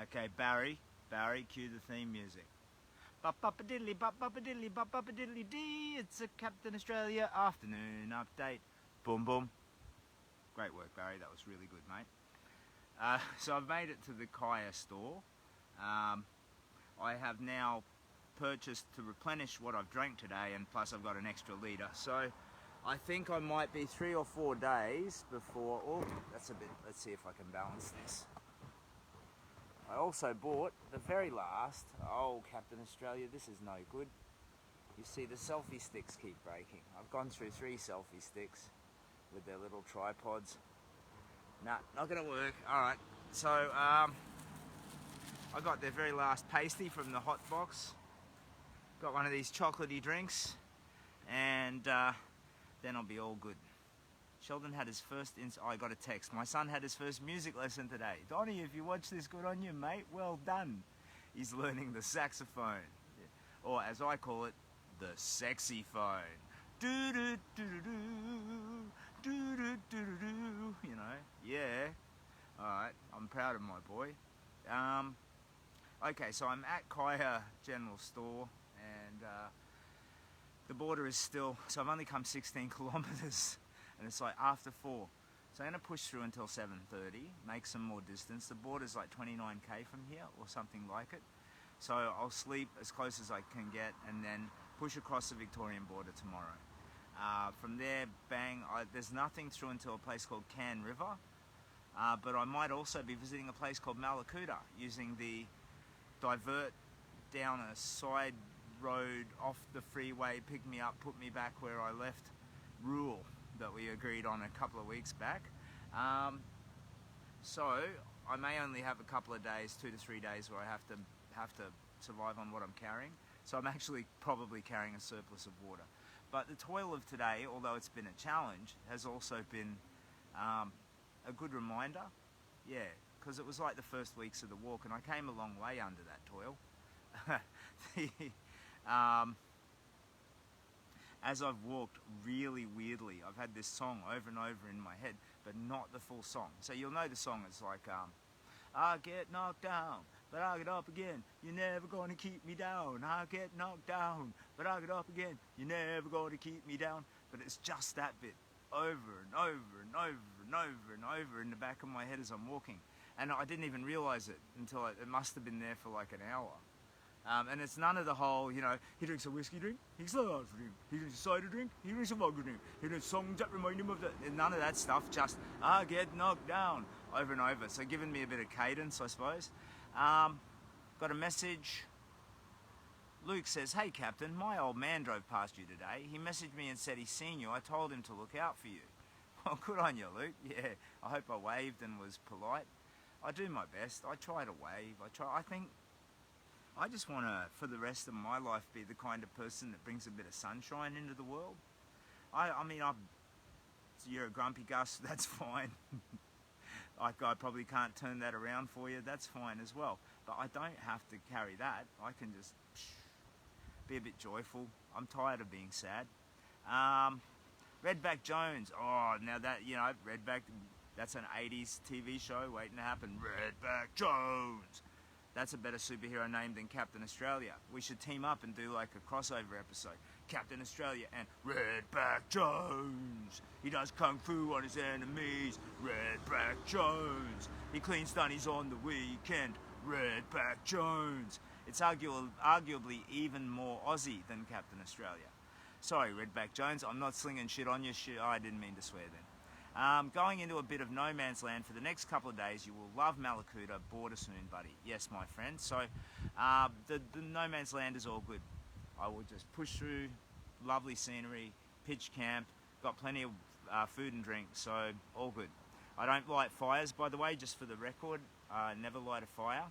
Okay, Barry, cue the theme music. Bop-bop-a-diddly, bop-bop-a-diddly, bop-bop-a-diddly dee. It's a Captain Australia afternoon update. Boom, boom. Great work, Barry. That was really good, mate. So I've made it to the Kiah Store. I have now purchased to replenish what I've drank today, and plus I've got an extra litre. So I think I might be 3 or 4 days before... Oh, that's a bit... Let's see if I can balance this. I also bought the very last... Oh, Captain Australia, this is no good. You see, the selfie sticks keep breaking. I've gone through 3 selfie sticks with their little tripods. Nah, not gonna work. Alright, so I got their very last pasty from the hotbox. Got one of these chocolatey drinks, and then I'll be all good. Sheldon had his first... I got a text. My son had his first music lesson today. Donnie, if you watch this, good on you, mate. Well done. He's learning the saxophone. Or, as I call it, the sexy phone. Do-do-do-do-do. Do-do-do-do-do. You know, yeah. Alright, I'm proud of my boy. Okay, so I'm at Kiah General Store, and the border is still... So I've only come 16 kilometres. And it's like after 4. So I'm going to push through until 7:30, make some more distance. The border's like 29k from here, or something like it. So I'll sleep as close as I can get, and then push across the Victorian border tomorrow. From there, bang, there's nothing through until a place called Can River. But I might also be visiting a place called Malakuta, using the divert down a side road off the freeway, pick me up, put me back where I left rule that we agreed on a couple of weeks back. So I may only have a couple of days, 2 to 3 days, where I have to survive on what I'm carrying. So I'm actually probably carrying a surplus of water. But the toil of today, although it's been a challenge, has also been a good reminder. Yeah, because it was like the first weeks of the walk, and I came a long way under that toil. As I've walked, really weirdly, I've had this song over and over in my head, but not the full song. So you'll know the song is like, I get knocked down, but I get up again. You're never going to keep me down. I get knocked down, but I get up again. You're never going to keep me down. But it's just that bit, over and over and over and over and over in the back of my head as I'm walking. And I didn't even realise it until it must have been there for like an hour. And it's none of the whole, you know, he drinks a whiskey drink, he drinks a lager drink, he drinks a cider drink, he drinks a vodka drink, he drinks songs that remind him of the... None of that stuff, just, I get knocked down, over and over. So giving me a bit of cadence, I suppose. Got a message. Luke says, hey Captain, my old man drove past you today. He messaged me and said he's seen you. I told him to look out for you. Well, good on you, Luke. Yeah, I hope I waved and was polite. I do my best. I try to wave. I think... I just want to, for the rest of my life, be the kind of person that brings a bit of sunshine into the world. I mean, you're a grumpy Gus, that's fine. I probably can't turn that around for you, that's fine as well. But I don't have to carry that. I can just be a bit joyful. I'm tired of being sad. Redback Jones. Oh, now that, you know, Redback, that's an 80s TV show waiting to happen. Redback Jones. That's a better superhero name than Captain Australia. We should team up and do like a crossover episode. Captain Australia and Redback Jones. He does kung fu on his enemies. Redback Jones. He cleans dunnies on the weekend. Redback Jones. It's arguably even more Aussie than Captain Australia. Sorry, Redback Jones. I'm not slinging shit on you. I didn't mean to swear then. Going into a bit of no man's land for the next couple of days. You will love Malakuta, border soon, buddy. Yes, my friend. So the no man's land is all good. I will just push through, lovely scenery, pitch camp, got plenty of food and drink, so all good. I don't light fires, by the way, just for the record. I never light a fire.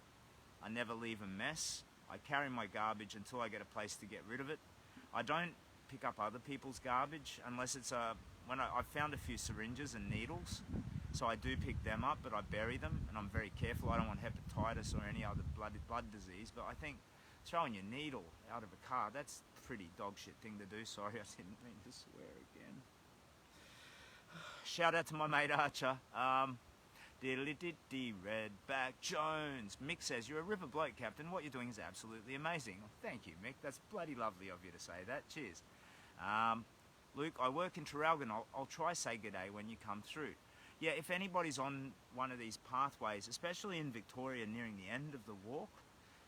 I never leave a mess. I carry my garbage until I get a place to get rid of it. I don't pick up other people's garbage unless it's I've found a few syringes and needles, so I do pick them up, but I bury them, and I'm very careful. I don't want hepatitis or any other blood disease, but I think throwing your needle out of a car, that's a pretty dog shit thing to do. Sorry, I didn't mean to swear again. Shout out to my mate Archer. Diddly-diddy, Redback Jones. Mick says, you're a ripper bloke, Captain. What you're doing is absolutely amazing. Well, thank you, Mick. That's bloody lovely of you to say that. Cheers. Luke, I work in Traralgon. I'll try say good day when you come through. Yeah, if anybody's on one of these pathways, especially in Victoria nearing the end of the walk,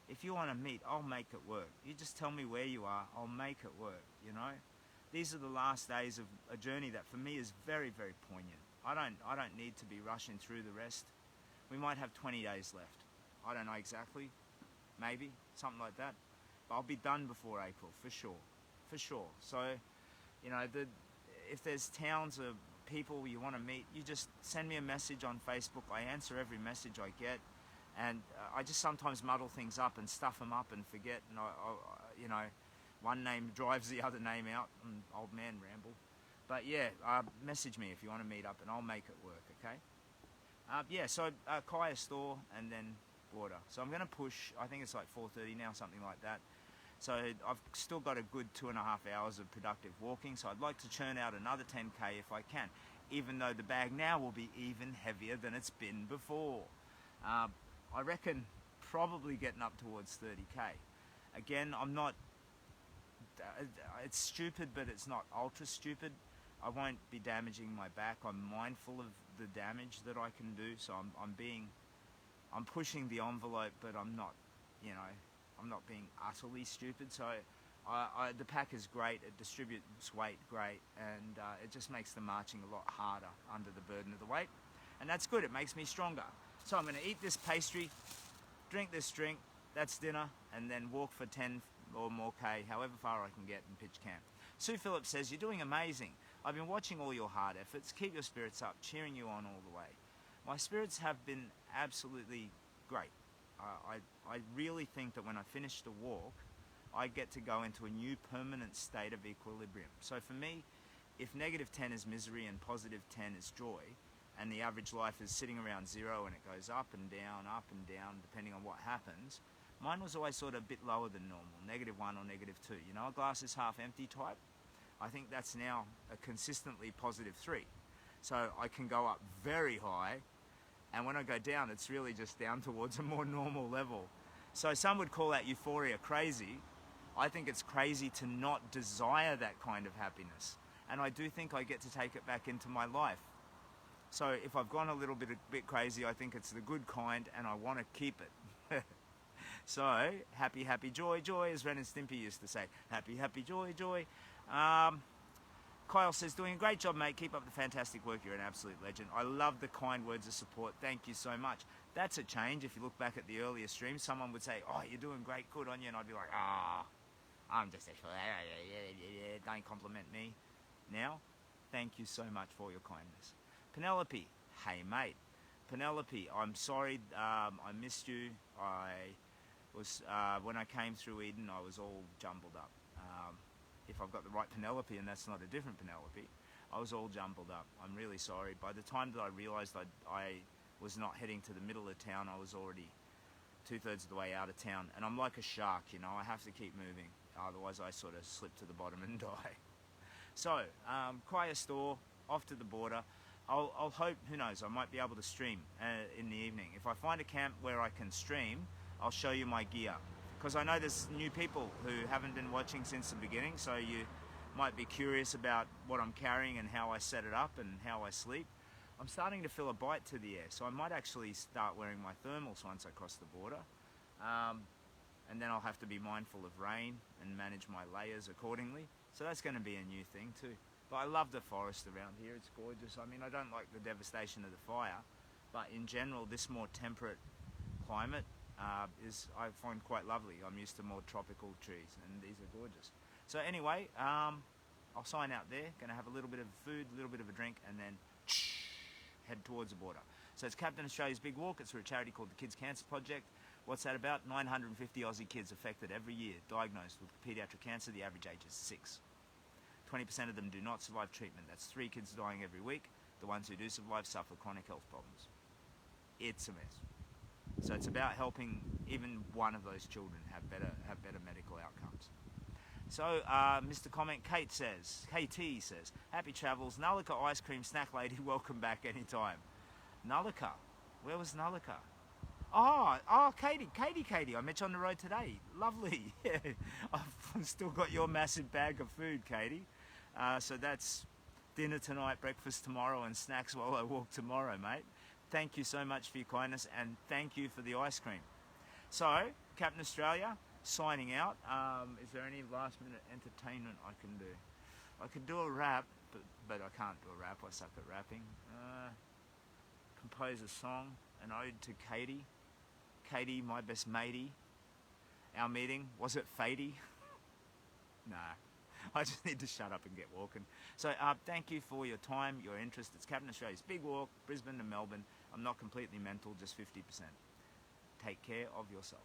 if you want to meet, I'll make it work. You just tell me where you are, I'll make it work, you know? These are the last days of a journey that for me is very, very poignant. I don't need to be rushing through the rest. We might have 20 days left. I don't know exactly. Maybe, something like that. But I'll be done before April, for sure. For sure. So, you know, if there's towns or people you want to meet, you just send me a message on Facebook. I answer every message I get. And I just sometimes muddle things up and stuff them up and forget. And, you know, one name drives the other name out. Old man ramble. But yeah, message me if you want to meet up and I'll make it work, okay? Yeah, so Kiah Store and then border. So I'm going to push, I think it's like 4:30 now, something like that. So I've still got a good 2.5 hours of productive walking, so I'd like to churn out another 10k if I can, even though the bag now will be even heavier than it's been before. I reckon probably getting up towards 30k. Again, I'm not, it's stupid, but it's not ultra stupid. I won't be damaging my back. I'm mindful of the damage that I can do, so I'm pushing the envelope, but I'm not, you know, I'm not being utterly stupid. So the pack is great, it distributes weight great, and it just makes the marching a lot harder under the burden of the weight, and that's good, it makes me stronger. So I'm going to eat this pastry, drink this drink, that's dinner, and then walk for 10 or more k, however far I can get in pitch camp. Sue Phillips says, you're doing amazing. I've been watching all your hard efforts. Keep your spirits up, cheering you on all the way. My spirits have been absolutely great. I really think that when I finish the walk, I get to go into a new permanent state of equilibrium. So for me, if -10 is misery and +10 is joy, and the average life is sitting around 0 and it goes up and down, depending on what happens, mine was always sort of a bit lower than normal, -1 or -2. You know, a glass is half empty type. I think that's now a consistently +3. So I can go up very high, and when I go down, it's really just down towards a more normal level. So some would call that euphoria crazy. I think it's crazy to not desire that kind of happiness. And I do think I get to take it back into my life. So if I've gone a little bit crazy, I think it's the good kind, and I want to keep it. So, happy, happy, joy, joy, as Ren and Stimpy used to say. Happy, happy, joy, joy. Kyle says, doing a great job, mate. Keep up the fantastic work. You're an absolute legend. I love the kind words of support. Thank you so much. That's a change. If you look back at the earlier streams, someone would say, oh, you're doing great, good on you. And I'd be like, I'm just a... Don't compliment me. Now, thank you so much for your kindness. Penelope, hey, mate. Penelope, I'm sorry. I missed you. When I came through Eden, I was all jumbled up. If I've got the right Penelope, and that's not a different Penelope, I was all jumbled up. I'm really sorry. By the time that I realised I was not heading to the middle of town, I was already 2/3 of the way out of town. And I'm like a shark, you know, I have to keep moving. Otherwise I sort of slip to the bottom and die. So, Kiah Store, off to the border. I'll hope, who knows, I might be able to stream in the evening. If I find a camp where I can stream, I'll show you my gear. Because I know there's new people who haven't been watching since the beginning, so you might be curious about what I'm carrying and how I set it up and how I sleep. I'm starting to feel a bite to the air, so I might actually start wearing my thermals once I cross the border. And then I'll have to be mindful of rain and manage my layers accordingly. So that's going to be a new thing too. But I love the forest around here, it's gorgeous. I mean, I don't like the devastation of the fire, but in general, this more temperate climate I find quite lovely. I'm used to more tropical trees, and these are gorgeous. So anyway, I'll sign out there. Going to have a little bit of food, a little bit of a drink, and then head towards the border. So it's Captain Australia's Big Walk. It's through a charity called the Kids Cancer Project. What's that about? 950 Aussie kids affected every year, diagnosed with paediatric cancer. The average age is 6. 20% of them do not survive treatment. That's 3 kids dying every week. The ones who do survive suffer chronic health problems. It's a mess. So it's about helping even one of those children have better medical outcomes. So Mr. Comment, KT says, happy travels. Nulika Ice Cream Snack Lady, welcome back anytime. Nulika, Where was another car? Oh, Katie. I met you on the road today. Lovely. Yeah. I've still got your massive bag of food, Katie. So that's dinner tonight, breakfast tomorrow, and snacks while I walk tomorrow, mate. Thank you so much for your kindness, and thank you for the ice cream. So, Captain Australia, signing out. Is there any last minute entertainment I can do? I could do a rap, but I can't do a rap. I suck at rapping. Compose a song, an ode to Katie. Katie, my best matey. Our meeting, was it fatey? Nah, I just need to shut up and get walking. So thank you for your time, your interest. It's Captain Australia's Big Walk, Brisbane to Melbourne. I'm not completely mental, just 50%. Take care of yourself.